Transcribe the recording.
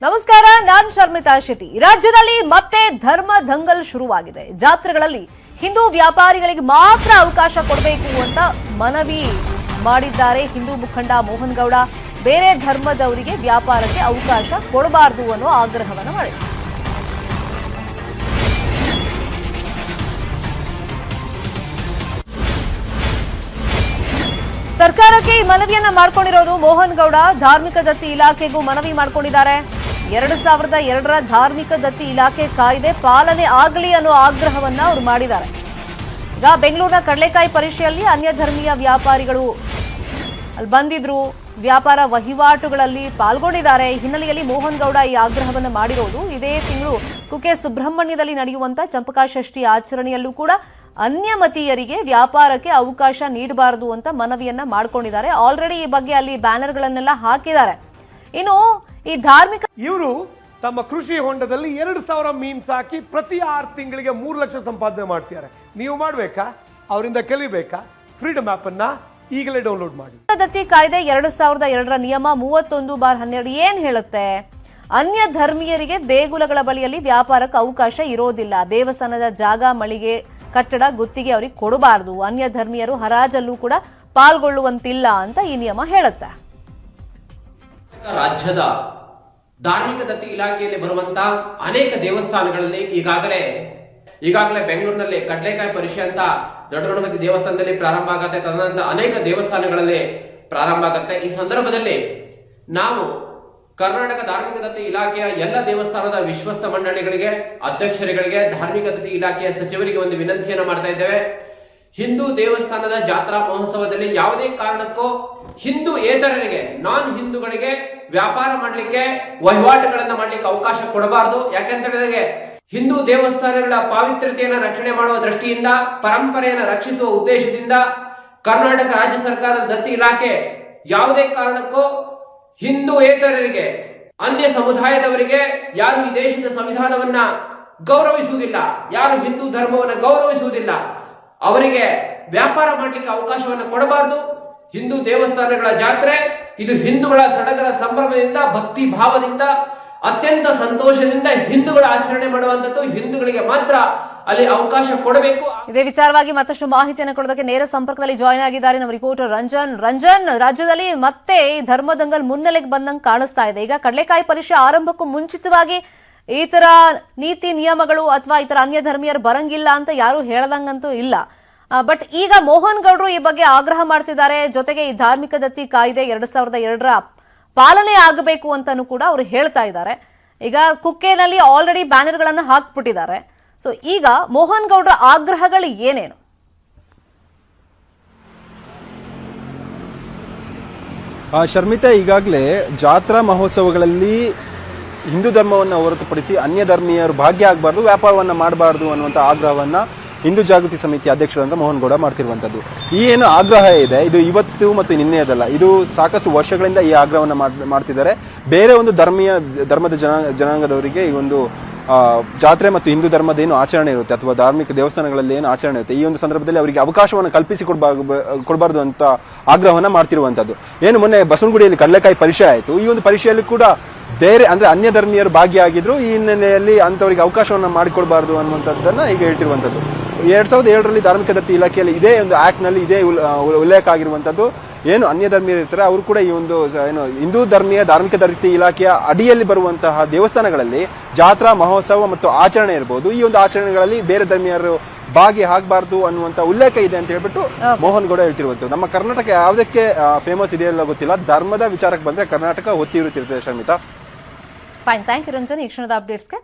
ನಮಸ್ಕಾರ, ನಾನ್ ಶರ್ಮಿತಾ ಶೆಟ್ಟಿ. ರಾಜ್ಯದಲ್ಲಿ ಮತ್ತೆ ಧರ್ಮ ದಂಗಲ್ ಶುರುವಾಗಿದೆ. ಜಾತ್ರೆಗಳಲ್ಲಿ ಹಿಂದೂ ವ್ಯಾಪಾರಿಗಳಿಗೆ ಮಾತ್ರ ಅವಕಾಶ ಕೊಡಬೇಕು ಅಂತ ಮನವಿ ಮಾಡಿದ್ದಾರೆ ಹಿಂದೂ ಮುಖಂಡ ಮೋಹನ್ ಗೌಡ. ಬೇರೆ ಧರ್ಮದವರಿಗೆ ವ್ಯಾಪಾರಕ್ಕೆ ಅವಕಾಶ ಕೊಡಬಾರದು ಅನ್ನೋ ಆಗ್ರಹವನ್ನು ಮಾಡಿದ್ದಾರೆ. ಸರ್ಕಾರಕ್ಕೆ ಈ ಮನವಿಯನ್ನ ಮಾಡಿಕೊಂಡಿರೋದು ಮೋಹನ್ ಗೌಡ. ಧಾರ್ಮಿಕ ದತ್ತಿ ಇಲಾಖೆಗೂ ಮನವಿ ಮಾಡಿಕೊಂಡಿದ್ದಾರೆ. 2002ರ ಧಾರ್ಮಿಕ ದತ್ತಿ ಇಲಾಖೆ ಕಾಯ್ದೆ ಪಾಲನೆ ಆಗಲಿ ಅನ್ನೋ ಆಗ್ರಹವನ್ನ ಅವರು ಮಾಡಿದ್ದಾರೆ. ಈಗ ಬೆಂಗಳೂರಿನ ಕಡಲೆಕಾಯಿ ಪರಿಷೆಯಲ್ಲಿ ಅನ್ಯ ಧರ್ಮೀಯ ವ್ಯಾಪಾರಿಗಳು ಅಲ್ಲಿ ಬಂದಿದ್ರು, ವ್ಯಾಪಾರ ವಹಿವಾಟುಗಳಲ್ಲಿ ಪಾಲ್ಗೊಂಡಿದ್ದಾರೆ. ಹಿನ್ನೆಲೆಯಲ್ಲಿ ಮೋಹನ್ ಗೌಡ ಈ ಆಗ್ರಹವನ್ನು ಮಾಡಿರೋದು. ಇದೇ ತಿಂಗಳು ಕುಕ್ಕೆ ಸುಬ್ರಹ್ಮಣ್ಯದಲ್ಲಿ ನಡೆಯುವಂತ ಚಂಪಕಾ ಷಷ್ಠಿ ಆಚರಣೆಯಲ್ಲೂ ಕೂಡ ಅನ್ಯಮತೀಯರಿಗೆ ವ್ಯಾಪಾರಕ್ಕೆ ಅವಕಾಶ ನೀಡಬಾರದು ಅಂತ ಮನವಿಯನ್ನ ಮಾಡಿಕೊಂಡಿದ್ದಾರೆ. ಆಲ್ರೆಡಿ ಈ ಬಗ್ಗೆ ಅಲ್ಲಿ ಬ್ಯಾನರ್ಗಳನ್ನೆಲ್ಲ ಹಾಕಿದ್ದಾರೆ. ಇನ್ನು ಈ ಧಾರ್ಮಿಕ ಇವರು ತಮ್ಮ ಕೃಷಿ ಹೊಂಡದಲ್ಲಿ 2000 ಮೀನ್ ಸಾಕಿ ಪ್ರತಿ 6 ತಿಂಗಳಿಗೆ 3 ಲಕ್ಷ ಸಂಪಾದನೆ ಮಾಡ್ತಿದ್ದಾರೆ. ನೀವು ಮಾಡಬೇಕಾ? ಅವರಿಂದ ಕಲಿಬೇಕಾ? ಫ್ರೀಡಮ್ ಆಪ್ ಅನ್ನ ಈಗಲೇ ಡೌನ್ಲೋಡ್ ಮಾಡಿ. ದತ್ತಿ ಕಾಯ್ದೆ 2002ರ ನಿಯಮ 31/12 ಏನ್ ಹೇಳುತ್ತೆ? ಅನ್ಯ ಧರ್ಮೀಯರಿಗೆ ದೇಗುಲಗಳ ಬಳಿಯಲ್ಲಿ ವ್ಯಾಪಾರಕ್ಕೆ ಅವಕಾಶ ಇರೋದಿಲ್ಲ. ದೇವಸ್ಥಾನದ ಜಾಗ, ಮಳಿಗೆ, ಕಟ್ಟಡ, ಗುತ್ತಿಗೆ ಅವರಿಗೆ ಕೊಡಬಾರದು. ಅನ್ಯ ಧರ್ಮೀಯರು ಹರಾಜಲ್ಲೂ ಕೂಡ ಪಾಲ್ಗೊಳ್ಳುವಂತಿಲ್ಲ ಅಂತ ಈ ನಿಯಮ ಹೇಳುತ್ತೆ. ರಾಜ್ಯದ ಧಾರ್ಮಿಕ ದತ್ತಿ ಇಲಾಖೆಯಲ್ಲಿ ಬರುವಂತಹ ಅನೇಕ ದೇವಸ್ಥಾನಗಳಲ್ಲಿ ಈಗಾಗಲೇ ಬೆಂಗಳೂರಿನಲ್ಲಿ ಕಡಲೆಕಾಯಿ ಪರಿಷೆ ಅಂತ ದೊಡ್ಡ ಗಣಪತಿ ದೇವಸ್ಥಾನದಲ್ಲಿ ಪ್ರಾರಂಭ ಆಗುತ್ತೆ. ತದನಂತರ ಅನೇಕ ದೇವಸ್ಥಾನಗಳಲ್ಲಿ ಪ್ರಾರಂಭ ಆಗುತ್ತೆ. ಈ ಸಂದರ್ಭದಲ್ಲಿ ನಾವು ಕರ್ನಾಟಕ ಧಾರ್ಮಿಕ ದತ್ತಿ ಇಲಾಖೆಯ ಎಲ್ಲ ದೇವಸ್ಥಾನದ ವಿಶ್ವಸ್ತ ಮಂಡಳಿಗಳಿಗೆ, ಅಧ್ಯಕ್ಷರುಗಳಿಗೆ, ಧಾರ್ಮಿಕ ದತ್ತಿ ಇಲಾಖೆಯ ಸಚಿವರಿಗೆ ಒಂದು ವಿನಂತಿಯನ್ನು ಮಾಡ್ತಾ ಇದ್ದೇವೆ. ಹಿಂದೂ ದೇವಸ್ಥಾನದ ಜಾತ್ರಾ ಮಹೋತ್ಸವದಲ್ಲಿ ಯಾವುದೇ ಕಾರಣಕ್ಕೂ ಹಿಂದೂ ಏತರರಿಗೆ, ನಾನ್ ಹಿಂದೂಗಳಿಗೆ ವ್ಯಾಪಾರ ಮಾಡ್ಲಿಕ್ಕೆ, ವಹಿವಾಟುಗಳನ್ನ ಮಾಡ್ಲಿಕ್ಕೆ ಅವಕಾಶ ಕೊಡಬಾರದು. ಯಾಕೆಂತ ಹೇಳಿದ್ರೆ ಹಿಂದೂ ದೇವಸ್ಥಾನಗಳ ಪಾವಿತ್ರ್ಯತೆಯನ್ನು ರಕ್ಷಣೆ ಮಾಡುವ ದೃಷ್ಟಿಯಿಂದ, ಪರಂಪರೆಯನ್ನು ರಕ್ಷಿಸುವ ಉದ್ದೇಶದಿಂದ ಕರ್ನಾಟಕ ರಾಜ್ಯ ಸರ್ಕಾರದ ದತ್ತಿ ಇಲಾಖೆ ಯಾವುದೇ ಕಾರಣಕ್ಕೂ ಹಿಂದೂ ಏತರರಿಗೆ, ಅನ್ಯ ಸಮುದಾಯದವರಿಗೆ, ಯಾರು ಈ ದೇಶದ ಸಂವಿಧಾನವನ್ನ ಗೌರವಿಸುವುದಿಲ್ಲ, ಯಾರು ಹಿಂದೂ ಧರ್ಮವನ್ನ ಗೌರವಿಸುವುದಿಲ್ಲ, ಅವರಿಗೆ ವ್ಯಾಪಾರ ಮಾಡಲಿಕ್ಕೆ ಅವಕಾಶವನ್ನು ಕೊಡಬಾರದು. ಹಿಂದೂ ದೇವಸ್ಥಾನಗಳ ಜಾತ್ರೆ ಇದು ಹಿಂದೂಗಳ ಸಡಗರ ಸಂಭ್ರಮದಿಂದ, ಭಕ್ತಿ ಭಾವದಿಂದ, ಅತ್ಯಂತ ಸಂತೋಷದಿಂದ ಹಿಂದೂಗಳ ಆಚರಣೆ ಮಾಡುವಂತದ್ದು. ಹಿಂದೂಗಳಿಗೆ ಮಾತ್ರ ಅಲ್ಲಿ ಅವಕಾಶ ಕೊಡಬೇಕು. ಇದೇ ವಿಚಾರವಾಗಿ ಮತ್ತಷ್ಟು ಮಾಹಿತಿಯನ್ನು ಕೊಡೋದಕ್ಕೆ ನೇರ ಸಂಪರ್ಕದಲ್ಲಿ ಜಾಯಿನ್ ಆಗಿದ್ದಾರೆ ನಮ್ಮ ರಿಪೋರ್ಟರ್ ರಂಜನ್. ರಾಜ್ಯದಲ್ಲಿ ಮತ್ತೆ ಧರ್ಮದಂಗಲ್ ಮುನ್ನೆಲೆಗೆ ಬಂದಂಗೆ ಕಾಣಿಸ್ತಾ ಇದೆ. ಈಗ ಕಡಲೆಕಾಯಿ ಪರಿಷೆ ಆರಂಭಕ್ಕೂ ಮುಂಚಿತವಾಗಿ ಈ ತರ ನೀತಿ ನಿಯಮಗಳು ಅಥವಾ ಈ ತರ ಅನ್ಯ ಧರ್ಮೀಯರು ಬರಂಗಿಲ್ಲ ಅಂತ ಯಾರು ಹೇಳದಂಗಂತೂ ಇಲ್ಲ. ಬಟ್ ಈಗ ಮೋಹನ್ ಗೌಡ್ರು ಈ ಬಗ್ಗೆ ಆಗ್ರಹ ಮಾಡ್ತಿದ್ದಾರೆ. ಜೊತೆಗೆ ಈ ಧಾರ್ಮಿಕ ದತ್ತಿ ಕಾಯ್ದೆ 2002ರ ಪಾಲನೆ ಆಗಬೇಕು ಅಂತಾನೂ ಕೂಡ ಅವರು ಹೇಳ್ತಾ ಇದ್ದಾರೆ. ಈಗ ಕುಕ್ಕೆನಲ್ಲಿ ಆಲ್ರೆಡಿ ಬ್ಯಾನರ್ಗಳನ್ನ ಹಾಕ್ಬಿಟ್ಟಿದ್ದಾರೆ. ಸೊ ಈಗ ಮೋಹನ್ ಗೌಡ್ರ ಆಗ್ರಹಗಳು ಏನೇನು? ಶರ್ಮಿತಾ, ಈಗಾಗಲೇ ಜಾತ್ರಾ ಮಹೋತ್ಸವಗಳಲ್ಲಿ ಹಿಂದೂ ಧರ್ಮವನ್ನು ಹೊರತುಪಡಿಸಿ ಅನ್ಯ ಧರ್ಮೀಯರು ಭಾಗ್ಯ ಆಗಬಾರ್ದು, ವ್ಯಾಪಾರವನ್ನು ಮಾಡಬಾರ್ದು ಅನ್ನುವಂಥ ಆಗ್ರಹವನ್ನು ಹಿಂದೂ ಜಾಗೃತಿ ಸಮಿತಿ ಅಧ್ಯಕ್ಷರಾದ ಮೋಹನ್ ಗೌಡ ಮಾಡ್ತಿರುವಂಥದ್ದು. ಈ ಏನು ಆಗ್ರಹ ಇದೆ, ಇದು ಇವತ್ತು ಮತ್ತು ನಿನ್ನೆಯದಲ್ಲ, ಇದು ಸಾಕಷ್ಟು ವರ್ಷಗಳಿಂದ ಈ ಆಗ್ರಹವನ್ನು ಮಾಡ್ತಿದ್ದಾರೆ. ಬೇರೆ ಒಂದು ಧರ್ಮದ ಜನಾಂಗದವರಿಗೆ ಈ ಒಂದು ಜಾತ್ರೆ ಮತ್ತು ಹಿಂದೂ ಧರ್ಮದ ಏನು ಆಚರಣೆ ಇರುತ್ತೆ ಅಥವಾ ಧಾರ್ಮಿಕ ದೇವಸ್ಥಾನಗಳಲ್ಲಿ ಏನು ಆಚರಣೆ ಇರುತ್ತೆ, ಈ ಒಂದು ಸಂದರ್ಭದಲ್ಲಿ ಅವರಿಗೆ ಅವಕಾಶವನ್ನು ಕಲ್ಪಿಸಿ ಕೊಡಬಾರ್ದು ಅಂತ ಆಗ್ರಹವನ್ನು ಮಾಡ್ತಿರುವಂಥದ್ದು. ಏನು ಮೊನ್ನೆ ಬಸವನಗುಡಿಯಲ್ಲಿ ಕಡಲೆಕಾಯಿ ಪರಿಷೆ ಆಯಿತು. ಈ ಒಂದು ಪರಿಷೆಯಲ್ಲಿ ಕೂಡ ಬೇರೆ ಅಂದ್ರೆ ಅನ್ಯ ಧರ್ಮೀಯರು ಭಾಗಿಯಾಗಿದ್ರು. ಈ ಹಿನ್ನೆಲೆಯಲ್ಲಿ ಅಂತವರಿಗೆ ಅವಕಾಶವನ್ನು ಮಾಡಿಕೊಡ್ಬಾರ್ದು ಅನ್ನುವಂಥದ್ದನ್ನ ಈಗ ಹೇಳ್ತಿರುವಂಥದ್ದು. 2007ರಲ್ಲಿ ಧಾರ್ಮಿಕ ದತ್ತಿ ಇಲಾಖೆಯಲ್ಲಿ ಇದೇ ಒಂದು ಆಕ್ಟ್ ನಲ್ಲಿ ಇದೇ ಉಲ್ಲೇಖ ಆಗಿರುವಂಥದ್ದು. ಏನು ಅನ್ಯ ಧರ್ಮೀಯರು ಇರ್ತಾರೆ ಅವರು ಕೂಡ ಈ ಒಂದು ಏನು ಹಿಂದೂ ಧರ್ಮೀಯ ಧಾರ್ಮಿಕ ದತ್ತಿ ಇಲಾಖೆಯ ಅಡಿಯಲ್ಲಿ ಬರುವಂತಹ ದೇವಸ್ಥಾನಗಳಲ್ಲಿ ಜಾತ್ರಾ ಮಹೋತ್ಸವ ಮತ್ತು ಆಚರಣೆ ಇರಬಹುದು. ಈ ಒಂದು ಆಚರಣೆಗಳಲ್ಲಿ ಬೇರೆ ಧರ್ಮೀಯರು ಭಾಗಿ ಆಗಬಾರ್ದು ಅನ್ನುವಂತ ಉಲ್ಲೇಖ ಇದೆ ಅಂತ ಹೇಳ್ಬಿಟ್ಟು ಮೋಹನ್ ಗೌಡ ಹೇಳ್ತಿರುವಂಥದ್ದು. ನಮ್ಮ ಕರ್ನಾಟಕ ಯಾವುದಕ್ಕೆ ಫೇಮಸ್ ಇದೆಯಲ್ಲ ಗೊತ್ತಿಲ್ಲ, ಧರ್ಮದ ವಿಚಾರಕ್ಕೆ ಬಂದ್ರೆ ಕರ್ನಾಟಕ ಹೊತ್ತಿ ಇರುತ್ತಿರ್ತದೆ. Sharmitha, fine, thank you Ranjan ಈ ಕ್ಷಣದ ಅಪ್ಡೇಟ್ಸ್ಗೆ.